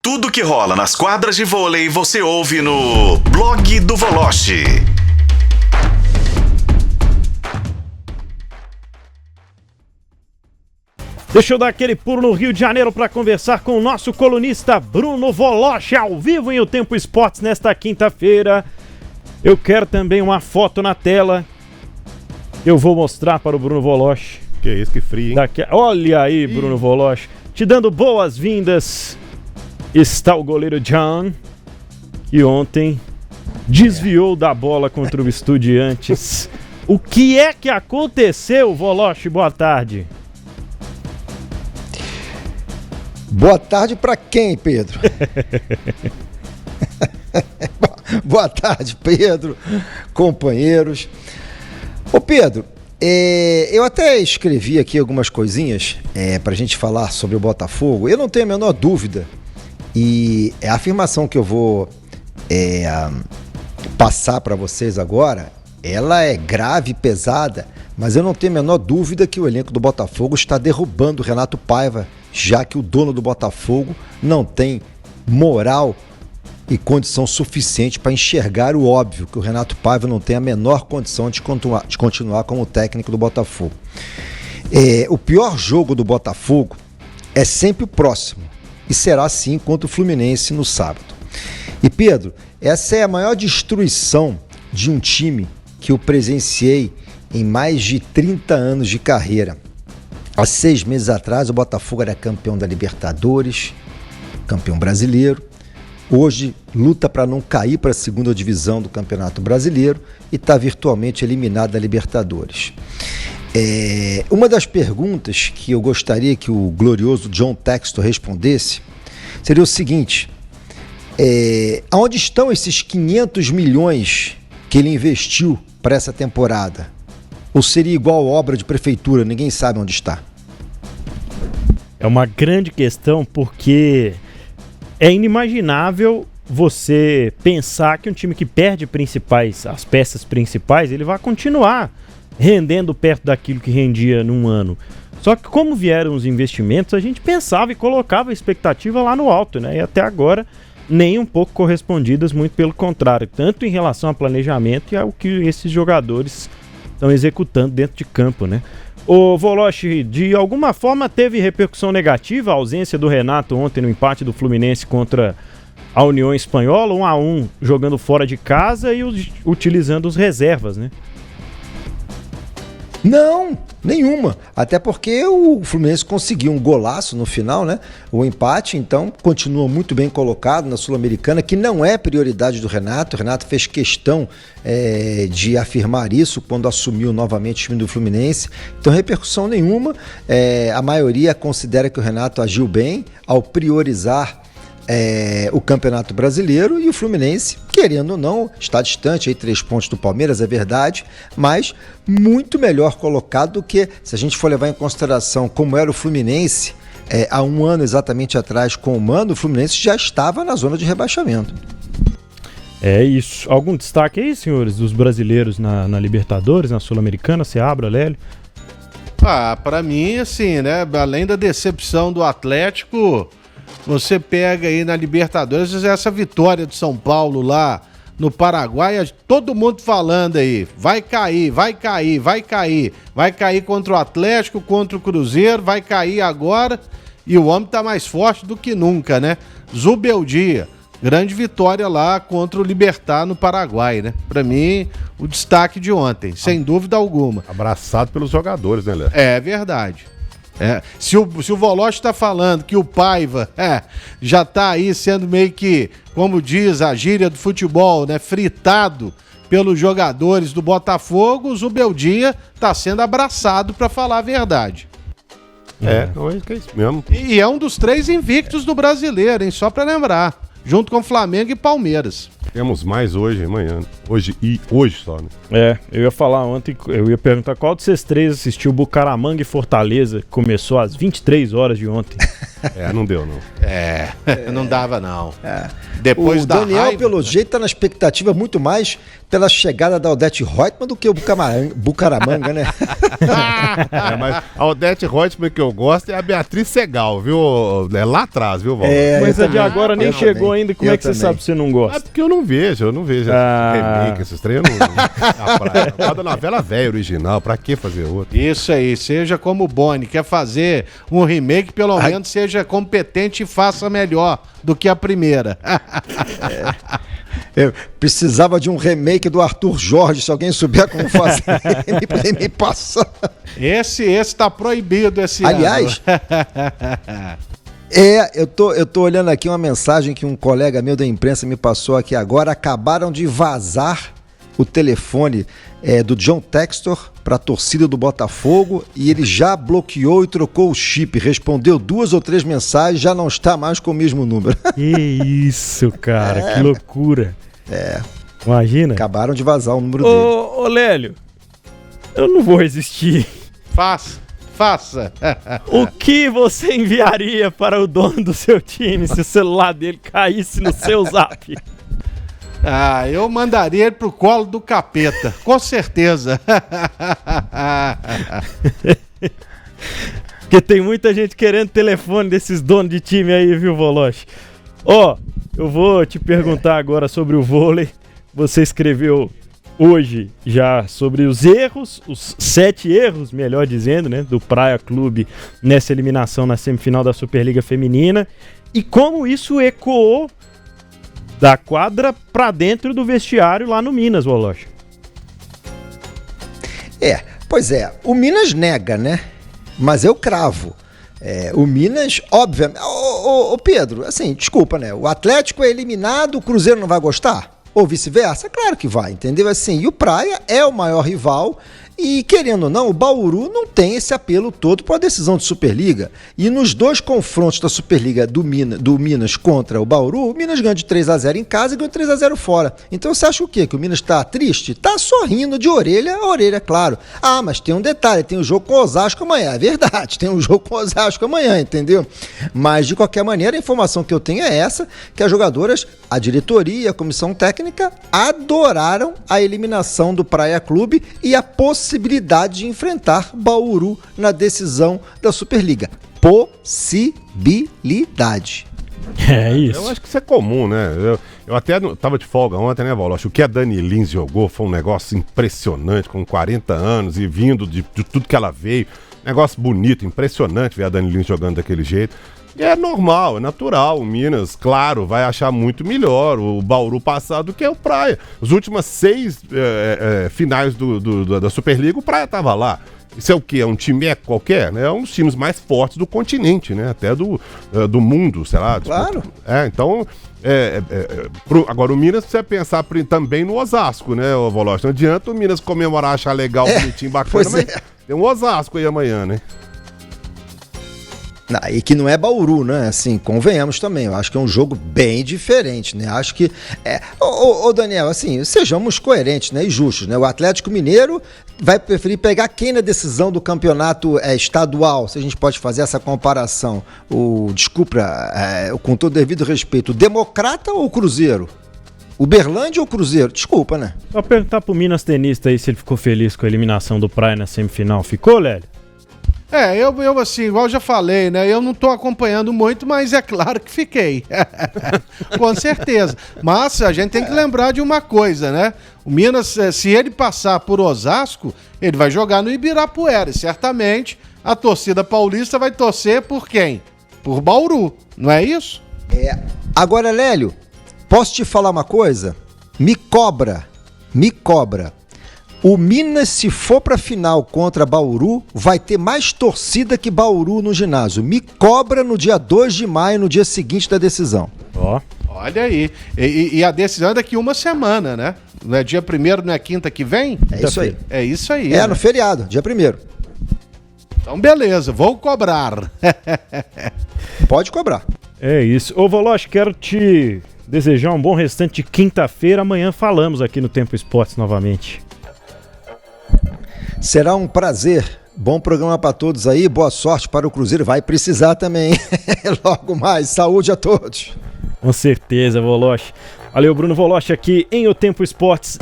Tudo que rola nas quadras de vôlei você ouve no Blog do Voloche. Deixa eu dar aquele pulo no Rio de Janeiro para conversar com o nosso colunista Bruno Voloche, ao vivo em O Tempo Esportes nesta quinta-feira. Eu quero também uma foto na tela. Eu vou mostrar para o Bruno Voloche. Que isso, que frio, hein? Olha aí, Bruno Voloche. Te dando boas-vindas. Está o goleiro John, que ontem desviou da bola contra o Estudiantes. O que é que aconteceu, Voloche? Boa tarde. Boa tarde pra quem, Pedro? Boa tarde, Pedro, companheiros. Ô Pedro, eu até escrevi aqui algumas coisinhas pra gente falar sobre o Botafogo. Eu não tenho a menor dúvida, e a afirmação que eu vou passar para vocês agora, ela é grave e pesada, mas eu não tenho a menor dúvida que o elenco do Botafogo está derrubando o Renato Paiva, já que o dono do Botafogo não tem moral e condição suficiente para enxergar o óbvio, que o Renato Paiva não tem a menor condição de continuar como técnico do Botafogo. O pior jogo do Botafogo é sempre o próximo, e será assim contra o Fluminense no sábado. E Pedro, essa é a maior destruição de um time que eu presenciei em mais de 30 anos de carreira. Há 6 meses atrás, o Botafogo era campeão da Libertadores, campeão brasileiro. Hoje, luta para não cair para a segunda divisão do Campeonato Brasileiro e está virtualmente eliminado da Libertadores. Uma das perguntas que eu gostaria que o glorioso John Textor respondesse seria o seguinte: aonde estão esses 500 milhões que ele investiu para essa temporada? Ou seria igual obra de prefeitura, ninguém sabe onde está? É uma grande questão, porque é inimaginável você pensar que um time que perde as peças principais, ele vai continuar rendendo perto daquilo que rendia num ano. Só que como vieram os investimentos, a gente pensava e colocava a expectativa lá no alto, né? E até agora nem um pouco correspondidas, muito pelo contrário, tanto em relação ao planejamento e ao que esses jogadores estão executando dentro de campo, né? O Voloche, de alguma forma teve repercussão negativa a ausência do Renato ontem no empate do Fluminense contra a União Espanhola, 1-1, jogando fora de casa e utilizando os reservas, né? Não, nenhuma. Até porque o Fluminense conseguiu um golaço no final, né? O empate, então, continua muito bem colocado na Sul-Americana, que não é prioridade do Renato. O Renato fez questão de afirmar isso quando assumiu novamente o time do Fluminense. Então, repercussão nenhuma. A maioria considera que o Renato agiu bem ao priorizar o Campeonato Brasileiro, e o Fluminense, querendo ou não, está distante, aí 3 pontos do Palmeiras, é verdade, mas muito melhor colocado do que, se a gente for levar em consideração como era o Fluminense há 1 ano exatamente atrás com o Mano, o Fluminense já estava na zona de rebaixamento. É isso. Algum destaque aí, senhores, dos brasileiros na Libertadores, na Sul-Americana? Seabra, Lélio? Pra mim, assim, né, além da decepção do Atlético, você pega aí na Libertadores essa vitória do São Paulo lá no Paraguai, todo mundo falando aí, vai cair contra o Atlético, contra o Cruzeiro, vai cair agora, e o homem tá mais forte do que nunca, né? Zubeldia, grande vitória lá contra o Libertad no Paraguai, né? Pra mim, o destaque de ontem, sem dúvida alguma. Abraçado pelos jogadores, né, Léo? É verdade. Se o Voloche tá falando que o Paiva já tá aí sendo meio que, como diz a gíria do futebol, né, fritado pelos jogadores do Botafogo, o Zubeldia tá sendo abraçado, pra falar a verdade. É isso mesmo. E é um dos 3 invictos do Brasileiro, hein, só pra lembrar, junto com Flamengo e Palmeiras. Temos mais hoje e amanhã. Hoje só, né? Eu ia falar ontem, eu ia perguntar qual de vocês três assistiu Bucaramanga e Fortaleza, que começou às 23 horas de ontem. Não deu, não. Não dava, não. Depois o da Daniel, raiva... pelo jeito, tá na expectativa muito mais pela chegada da Odete Reutemann do que o Bucaramanga, né? Mas a Odete Reutemann que eu gosto é a Beatriz Segal, viu? É lá atrás, viu, Val? Mas a de agora nem chegou ainda, como é que você sabe que você não gosta? Porque eu não vejo remake, esses treinos. A novela velha original, pra que fazer outra? Isso aí, seja como o Boni, quer fazer um remake, pelo menos seja competente e faça melhor do que a primeira. Eu precisava de um remake do Arthur Jorge, se alguém souber como fazer, me passa. Esse tá proibido esse Aliás, ano. eu tô olhando aqui uma mensagem que um colega meu da imprensa me passou aqui agora. Acabaram de vazar o telefone do John Textor para a torcida do Botafogo e ele já bloqueou e trocou o chip. Respondeu 2 ou 3 mensagens, já não está mais com o mesmo número. Que isso, cara, que loucura. Imagina. Acabaram de vazar o número dele. Ô, Lélio, eu não vou resistir. Faça. O que você enviaria para o dono do seu time se o celular dele caísse no seu zap? Eu mandaria ele pro colo do capeta, com certeza. Porque tem muita gente querendo telefone desses donos de time aí, viu, Voloche? Eu vou te perguntar agora sobre o vôlei. Você escreveu hoje já sobre os erros, os 7 erros, melhor dizendo, né, do Praia Clube nessa eliminação na semifinal da Superliga Feminina e como isso ecoou da quadra pra dentro do vestiário lá no Minas, Voloche. Pois é, o Minas nega, né? Mas eu cravo. O Minas, obviamente... Ô Pedro, assim, desculpa, né? O Atlético é eliminado, o Cruzeiro não vai gostar? Ou vice-versa? Claro que vai, entendeu? Assim, e o Praia é o maior rival e, querendo ou não, o Bauru não tem esse apelo todo para a decisão de Superliga. E nos 2 confrontos da Superliga do Minas contra o Bauru, o Minas ganhou de 3-0 em casa e ganhou 3-0 fora. Então você acha o quê? Que o Minas está triste? Está sorrindo de orelha a orelha, claro. Mas tem um detalhe, tem um jogo com o Osasco amanhã. É verdade, tem um jogo com o Osasco amanhã, entendeu? Mas, de qualquer maneira, a informação que eu tenho é essa, que as jogadoras, a diretoria, a comissão técnica, adoraram a eliminação do Praia Clube e a possibilidade de enfrentar Bauru na decisão da Superliga. Possibilidade. É isso. Eu acho que isso é comum, né? Eu até tava de folga ontem, né, Paulo? Acho que a Dani Lins jogou foi um negócio impressionante, com 40 anos e vindo de tudo que ela veio. Negócio bonito, impressionante ver a Dani Lins jogando daquele jeito. E é normal, é natural. O Minas, claro, vai achar muito melhor o Bauru passado do que o Praia. As últimas 6 finais da Superliga, o Praia tava lá. Isso é o quê? É um time qualquer? Né? É um dos times mais fortes do continente, né? Até do mundo, sei lá. Claro. Então, agora o Minas precisa pensar também no Osasco, né, Voloche? Não adianta o Minas comemorar, achar legal, bonitinho, bacana, mas tem um Osasco aí amanhã, né? E que não é Bauru, né? Assim, convenhamos também. Eu acho que é um jogo bem diferente, né? Acho que... Ô Daniel, assim, sejamos coerentes, né? E justos, né? O Atlético Mineiro vai preferir pegar quem na decisão do campeonato estadual, se a gente pode fazer essa comparação. Desculpa, com todo devido respeito, o Democrata ou o Cruzeiro? Uberlândia ou Cruzeiro? Desculpa, né? Só perguntar pro Minas tenista aí se ele ficou feliz com a eliminação do Praia na semifinal. Ficou, Lélio? Eu assim, igual eu já falei, né? Eu não tô acompanhando muito, mas é claro que fiquei. Com certeza. Mas a gente tem que lembrar de uma coisa, né? O Minas, se ele passar por Osasco, ele vai jogar no Ibirapuera. E certamente a torcida paulista vai torcer por quem? Por Bauru, não é isso? Agora, Lélio, posso te falar uma coisa? Me cobra. O Minas, se for pra final contra Bauru, vai ter mais torcida que Bauru no ginásio. Me cobra no dia 2 de maio, no dia seguinte da decisão. Olha aí. E a decisão é daqui uma semana, né? Não é dia 1º, não é quinta que vem? É isso aí. É isso aí. No feriado, dia 1º. Então, beleza, vou cobrar. Pode cobrar. É isso. Ô, Voloche, quero te desejar um bom restante de quinta-feira. Amanhã falamos aqui no Tempo Esportes novamente. Será um prazer. Bom programa para todos aí. Boa sorte para o Cruzeiro. Vai precisar também. Logo mais. Saúde a todos. Com certeza, Voloche. Valeu, Bruno Voloche aqui em O Tempo Esportes.